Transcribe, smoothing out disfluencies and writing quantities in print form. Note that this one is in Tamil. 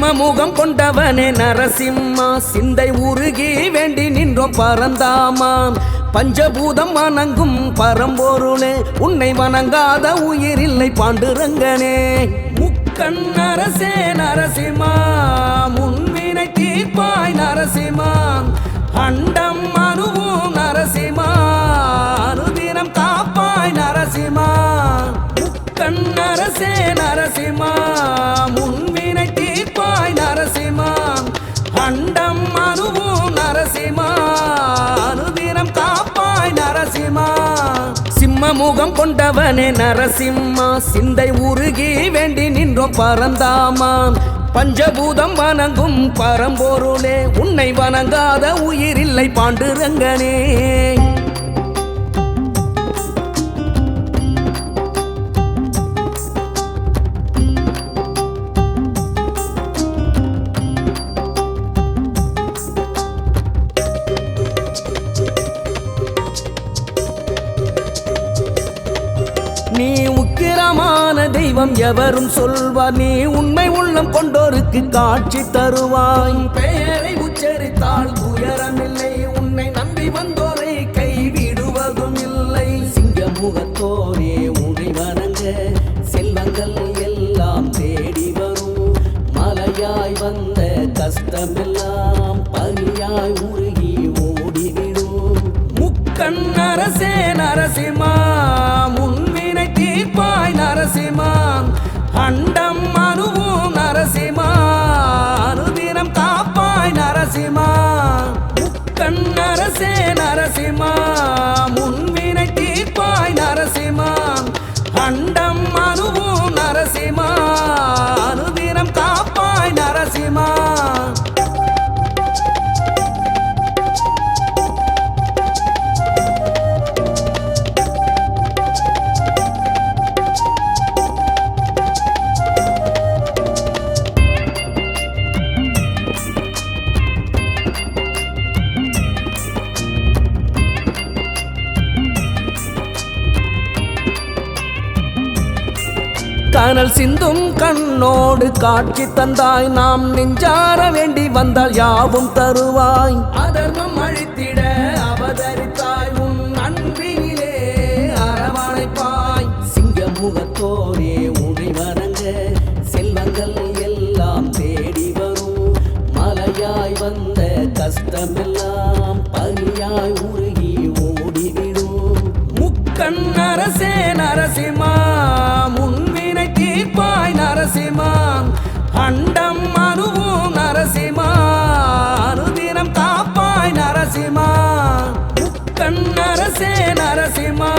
சிம்மமுகம் கொண்டவனே நரசிம்மா, சிந்தை உருகி வேண்டி நின்றோம் பரந்தாமா. பஞ்சபூதம் வணங்கும் பரம்பொருளே, உன்னை வணங்காத உயிரில்லை பாண்டுரங்கனே. முக்கண் அரசே நரசிம்மா, முன்வினை தீர்ப்பாய் நரசிம்மா. அண்டம் அணுவும் நரசிம்மா, அனுதினம் காப்பாய் நரசிம்மா. முக்கண் அரசே நரசிம்மா, முன்வினை தீர்ப்பாய் நரசிம்மா. அண்டம் அணுவும் நரசிம்மா, அனுதினம் காப்பாய் நரசிம்மா. சிம்மமுகம் கொண்டவனே நரசிம்மா, சிந்தை உருகி வேண்டி நின்றோம் பரந்தாமா. பஞ்சபூதம் வணங்கும் பரம்பொருளே, உன்னை வணங்காத உயிரில்லை பாண்டுரங்கனே. நீ உக்கிரமான தெய்வம் எவரும் சொல்வார், நீ உண்மை உள்ளம் கொண்டோருக்கு காட்சி தருவாய். பெயரை உச்சரித்தால் உயரமில்லை, உன்னை நம்பி வந்தோரை கைவிடுவதும் இல்லை. சிங்கமுகத்தோரே உன்னை வணங்க செல்வங்கள் எல்லாம் தேடி வரும். மலையாய் வந்த கஷ்டமெல்லாம் பனியாய் உருகி ஓடிவிடும். முக்கண் அரசே நரசிம்மா, முன்வினை தீர்ப்பாய் நரசிம்மா. அண்டம் அணுவும் நரசிம்மா, அனுதினம் காப்பாய் நரசிம்மா. முக்கண் அரசே நரசிம்மா, முன்வினை தீர்ப்பாய் நரசிம்மா. அண்டம் அணுவும் நரசிம்மா, அனுதினம் காப்பாய் நரசிம்மா. கனல் சிந்தும் கண்ணோடு காட்சி தந்தாய், நாம் நெஞ்சார வேண்டி வந்தால் யாவும் தருவாய். அதர்மம் அழித்திட அவதரித்தாய், உன் அன்பினிலே அரவணைப்பாய். சிங்கமுகத்தோரே உன்னை வணங்க செல்வங்கள் எல்லாம் தேடி வரும். மலையாய் வந்த கஷ்டமெல்லாம் பனியாய் உருகி ஓடிவிடும். முக்கண் அரசே நரசிம்மா, முன்வினை தீர்ப்பாய் நரசிம்மா. அண்டம் அணுவும் நரசிம்மா, அனுதினம் காப்பாய் நரசிம்மா. முக்கண் அரசே நரசிம்மா,